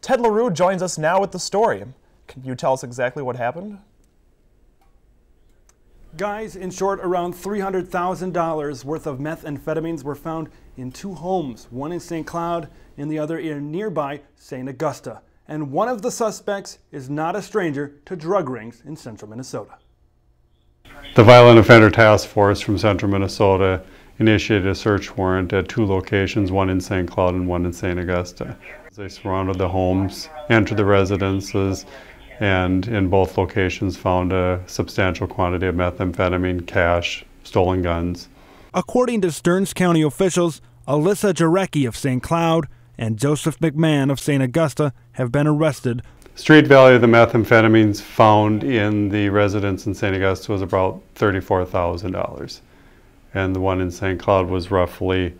Ted Leroux joins us now with the story. Can you tell us exactly what happened? Guys, in short, around $300,000 worth of methamphetamines were found in two homes, one in St. Cloud and the other in nearby St. Augusta. And one of the suspects is not a stranger to drug rings in central Minnesota. The Violent Offender Task Force from central Minnesota initiated a search warrant at two locations, one in St. Cloud and one in St. Augusta. They surrounded the homes, entered the residences, and in both locations found a substantial quantity of methamphetamine, cash, stolen guns. According to Stearns County officials, Alyssa Jarecki of St. Cloud and Joseph McMahon of St. Augusta have been arrested. Street value of the methamphetamines found in the residence in St. Augusta was about $34,000, and the one in St. Cloud was roughly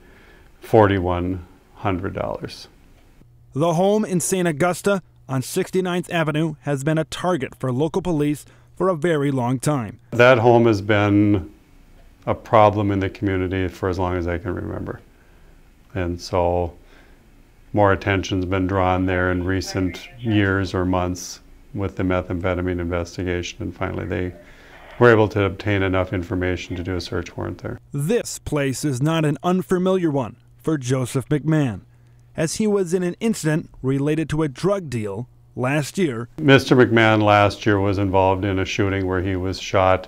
$4,100. The home in St. Augusta on 69th Avenue has been a target for local police for a very long time. That home has been a problem in the community for as long as I can remember. And so more attention's been drawn there in recent years or months with the methamphetamine investigation, and finally they were able to obtain enough information to do a search warrant there. This place is not an unfamiliar one for Joseph McMahon, as he was in an incident related to a drug deal last year. Mr. McMahon last year was involved in a shooting where he was shot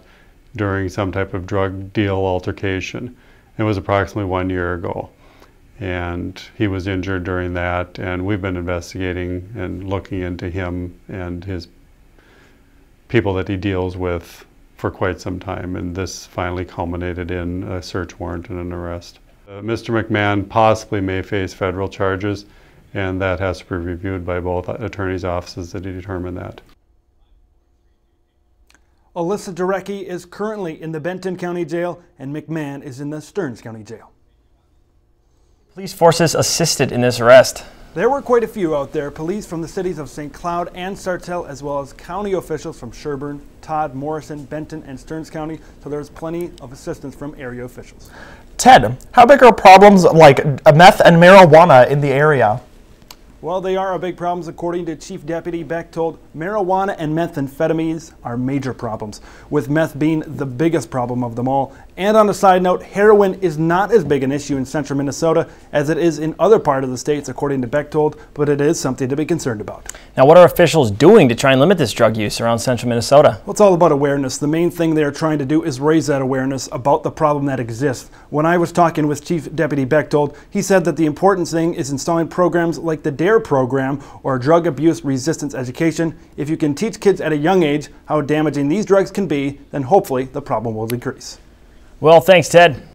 during some type of drug deal altercation. It was approximately 1 year ago, and he was injured during that, and we've been investigating and looking into him and his people that he deals with for quite some time, and this finally culminated in a search warrant and an arrest. Mr. McMahon possibly may face federal charges, and that has to be reviewed by both attorneys' offices to determine that. Alyssa Jarecki is currently in the Benton County Jail, and McMahon is in the Stearns County Jail. Police forces assisted in this arrest. There were quite a few out there. Police from the cities of St. Cloud and Sartell, as well as county officials from Sherburne, Todd, Morrison, Benton, and Stearns County, so there's plenty of assistance from area officials. Ted, how big are problems like meth and marijuana in the area? Well, they are a big problem. According to Chief Deputy Bechtold, marijuana and methamphetamines are major problems, with meth being the biggest problem of them all. And on a side note, heroin is not as big an issue in central Minnesota as it is in other parts of the states, according to Bechtold, but it is something to be concerned about. Now, what are officials doing to try and limit this drug use around central Minnesota? Well, it's all about awareness. The main thing they are trying to do is raise that awareness about the problem that exists. When I was talking with Chief Deputy Bechtold, he said that the important thing is installing programs like the DARE program, or Drug Abuse Resistance Education. If you can teach kids at a young age how damaging these drugs can be, then hopefully the problem will decrease. Well, thanks, Ted.